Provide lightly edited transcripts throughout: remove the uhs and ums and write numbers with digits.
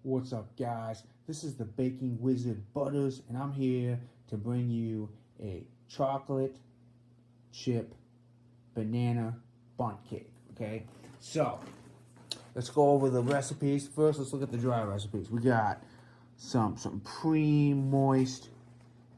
What's up, guys? This is the Baking Wizard Butters, and I'm here to bring you a chocolate chip banana bundt cake. Okay, so let's go over the recipes. First, let's look at the dry recipes. We got some pre-moist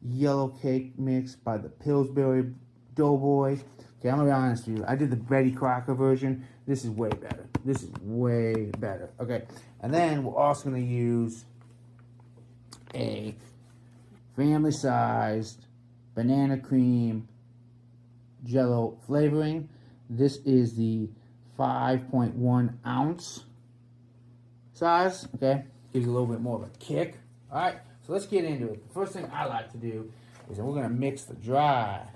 yellow cake mix by the Pillsbury Doughboy. Okay, I'm gonna be honest with you. I did the Betty Crocker version. This is way better. This is way better. Okay, and then we're also gonna use a family-sized banana cream Jello flavoring. This is the 5.1 ounce size. Okay, gives you a little bit more of a kick. All right, so let's get into it. The first thing I like to do is that we're gonna mix the dry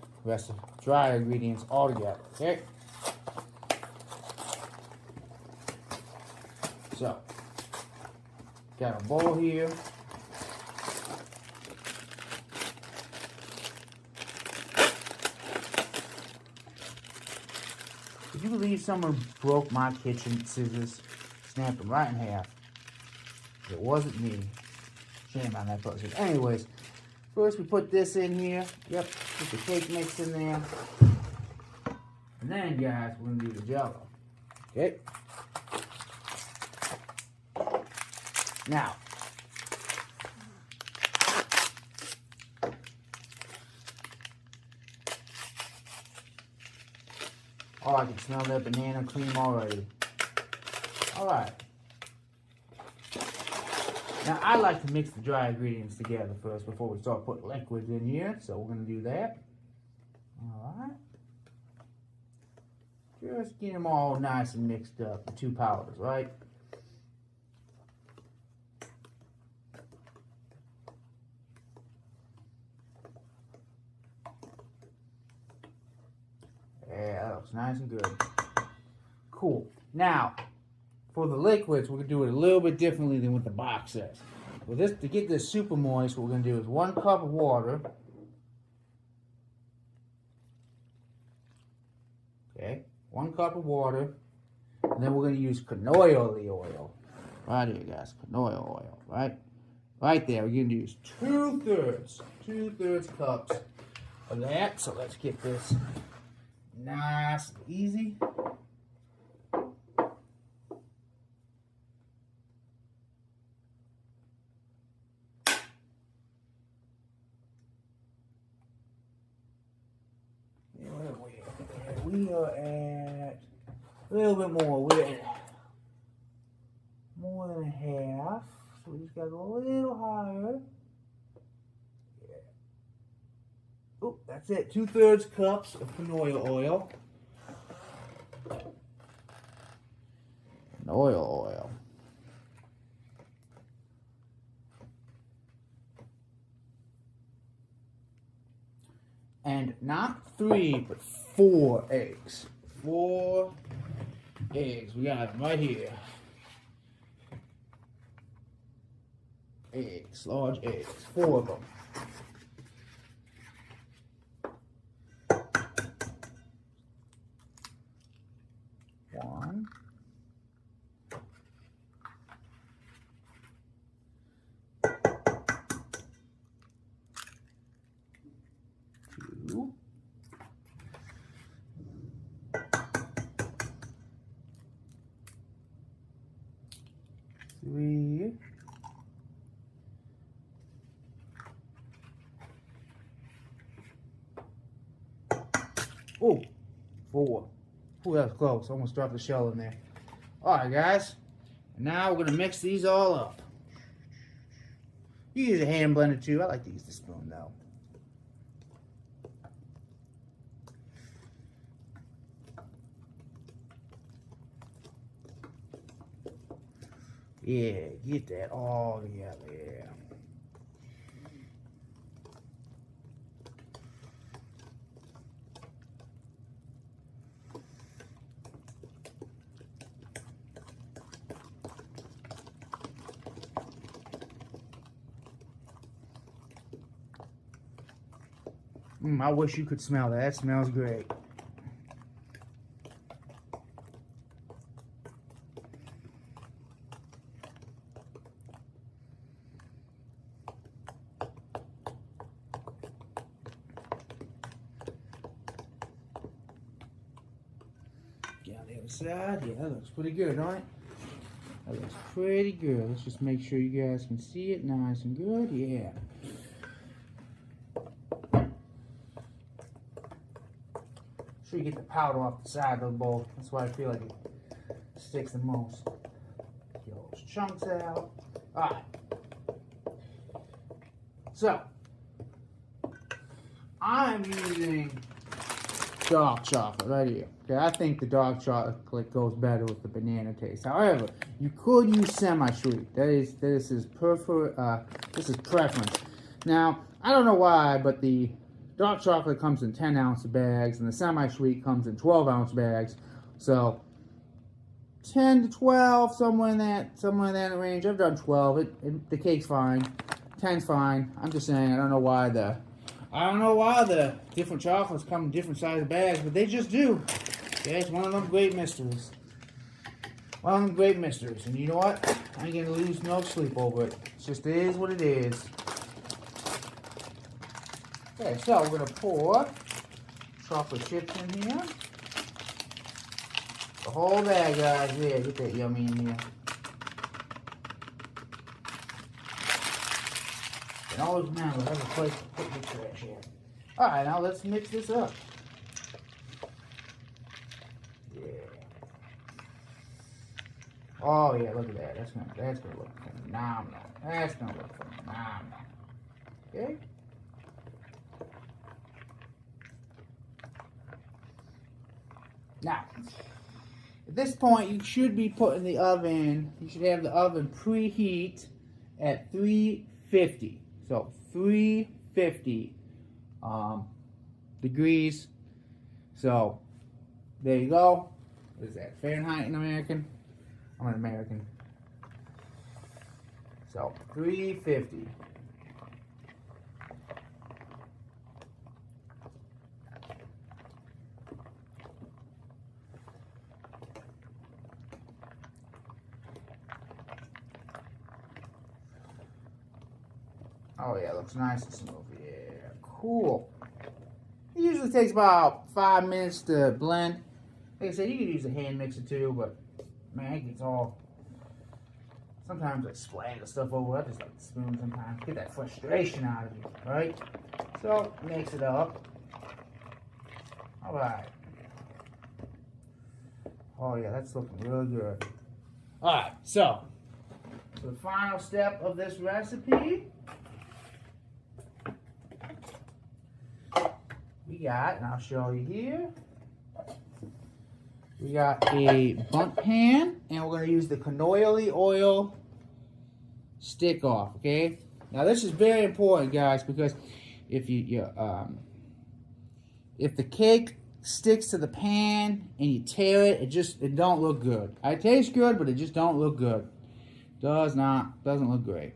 ingredients all together. Okay. So, got a bowl here. Could you believe someone broke my kitchen scissors? Snapped them right in half. It wasn't me. Shame on that person. Anyways, first we put this in here. Yep, put the cake mix in there. And then, guys, we're going to do the Jello. Okay. Now, oh, I can smell that banana cream already. All right. Now, I like to mix the dry ingredients together first before we start putting liquids in here. So we're going to do that. All right. Just get them all nice and mixed up, the two powders, right? Yeah, that looks nice and good. Cool. Now, for the liquids, we're going to do it a little bit differently than what the box says. Well, to get this super moist, what we're going to do is 1 cup of water. Okay, 1 cup of water. And then we're going to use canola oil. Right here, guys. Canola oil, right? Right there. We're going to use 2/3 cups of that. So let's get this nice and easy. We are at a little bit more. We're at more than a half. So we just got to go a little higher. Yeah. Oh, that's it. 2/3 cups of canola oil. Canola oil. And not 3, but 4 eggs. 4 eggs. We got them right here. Eggs, large eggs. 4 of them. One. Two. 3. 4. Oh, that was close. Almost dropped the shell in there. Alright, guys. Now we're going to mix these all up. You use a hand blender too. I like to use the spoon though. Yeah, get that all together. Yeah. I wish you could smell that. It smells great. other side. Yeah, that looks pretty good, don't it? That looks pretty good. Let's just make sure you guys can see it nice and good. Yeah. Make sure you get the powder off the side of the bowl. That's why I feel like it sticks the most. Get all those chunks out. Alright. So, I'm using dark chocolate right here. Okay, I think the dark chocolate goes better with the banana taste. However, you could use semi-sweet. This is preference. Now, I don't know why, but the dark chocolate comes in 10-ounce bags, and the semi-sweet comes in 12-ounce bags. So, 10 to 12, somewhere in that range. I've done 12. The cake's fine. 10's fine. I'm just saying, I don't know why the different chocolates come in different size bags, but they just do. Okay, it's one of them great mysteries. One of them great mysteries. And you know what? I ain't gonna lose no sleep over it. It just is what it is. Okay, so we're gonna pour chocolate chips in here. The whole bag, guys. Yeah, get that yummy in here. And always remember, have a place to put your trash here. Alright, now let's mix this up. Yeah. Oh yeah, look at that. That's gonna look phenomenal. That's gonna look phenomenal. Okay? Now, at this point, you should be putting the oven, you should have the oven preheat at 350. So, 350 degrees. So, there you go. What is that? Fahrenheit in American? I'm an American. So, 350. Oh yeah, looks nice and smooth. Yeah, cool. It usually takes about 5 minutes to blend. Like I said, you can use a hand mixer too, but man, it gets all. Sometimes I splatter stuff over. I just like the spoon sometimes. Get that frustration out of you, right? So, mix it up. Alright. Oh yeah, that's looking really good. Alright, so the final step of this recipe. We got, and I'll show you here, we got a Bundt pan, and we're going to use the canola oil stick off, okay? Now this is very important, guys, because if if the cake sticks to the pan and you tear it, it don't look good. It tastes good, but it just don't look good. Doesn't look great.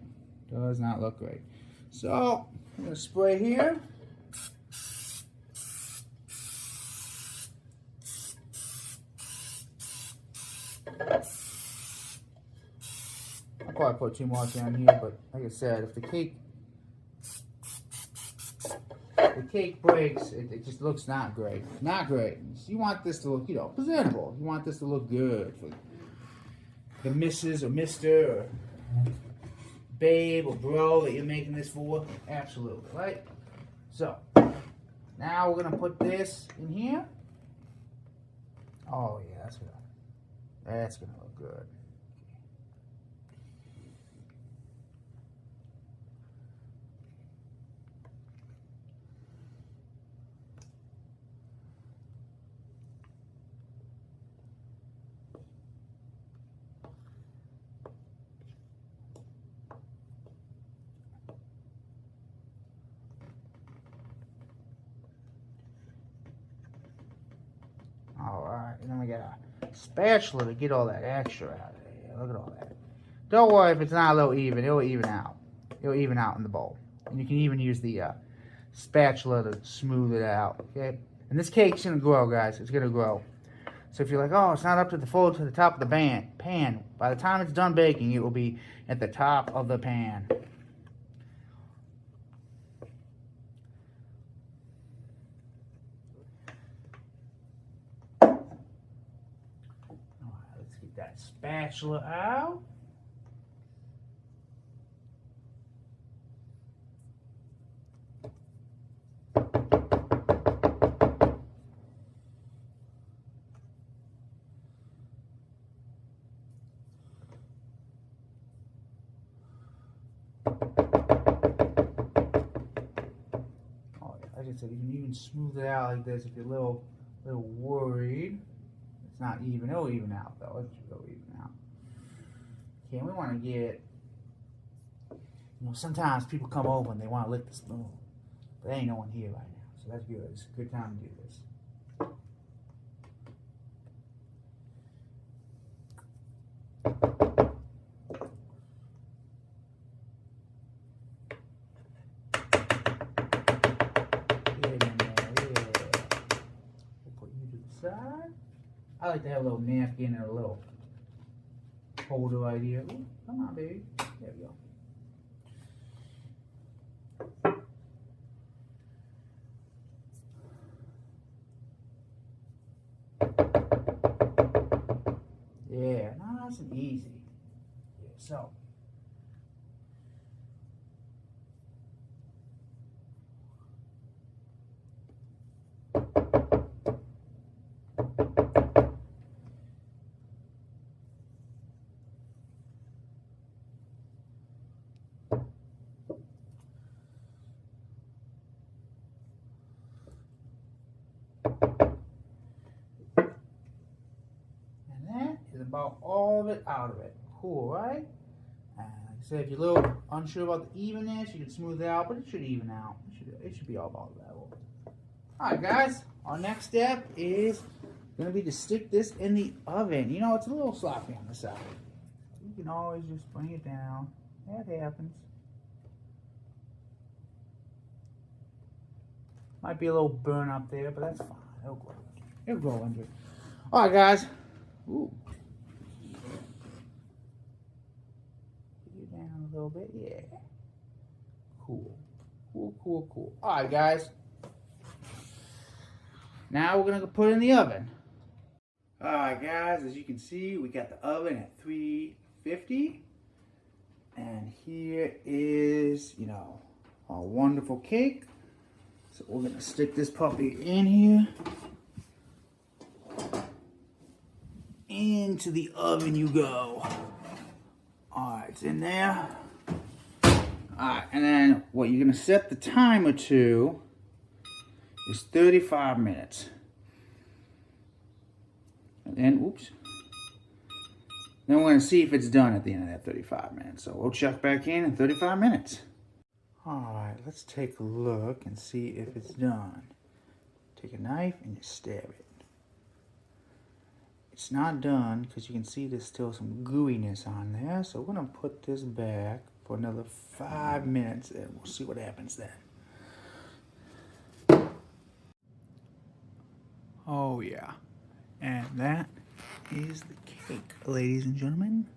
Does not look great. So, I'm going to spray here. I'll probably put too much on here, but like I said, if the cake breaks, it just looks not great. Not great. So you want this to look, presentable. You want this to look good for the Mrs. or Mr. or babe or bro that you're making this for. Absolutely, right? So, now we're going to put this in here. Oh yeah, that's gonna look good. Alright, and then we got a spatula to get all that extra out of there. Look at all that. Don't worry if it's not a little even. It'll even out. It'll even out in the bowl. And you can even use the spatula to smooth it out. Okay? And this cake's going to grow, guys. It's going to grow. So if you're like, oh, it's not up to the top of the pan. By the time it's done baking, it will be at the top of the pan. spatula out. Like I said, you can even smooth it out like this if you're a little worried. It's not even. It'll even out though. It'll even out. Okay, we want to get. Sometimes people come over and they want to lick the spoon, but there ain't no one here right now, so that's good. It's a good time to do this. Side. I like to have a little napkin or a little holder right here. Ooh, come on, baby. There we go. Yeah, nice and easy. Yeah, so. About all of it out of it. Cool, right? Like I said, if you're a little unsure about the evenness, you can smooth it out, but it should even out. It should be all about level. Alright guys, our next step is going to be to stick this in the oven. You know, it's a little sloppy on the side. You can always just bring it down. That happens. Might be a little burn up there, but that's fine. It'll grow. It'll grow under it. Alright guys. Ooh. Down a little bit, yeah. Cool. Alright guys. Now we're gonna put it in the oven. Alright guys, as you can see, we got the oven at 350. And here is, our wonderful cake. So we're gonna stick this puppy in here. Into the oven you go. Alright, it's in there. Alright, and then what you're going to set the timer to is 35 minutes. And then, oops. Then we're going to see if it's done at the end of that 35 minutes. So we'll check back in 35 minutes. Alright, let's take a look and see if it's done. Take a knife and you stab it. It's not done because you can see there's still some gooiness on there. So we're going to put this back for another 5 minutes and we'll see what happens then. Oh yeah. And that is the cake, ladies and gentlemen.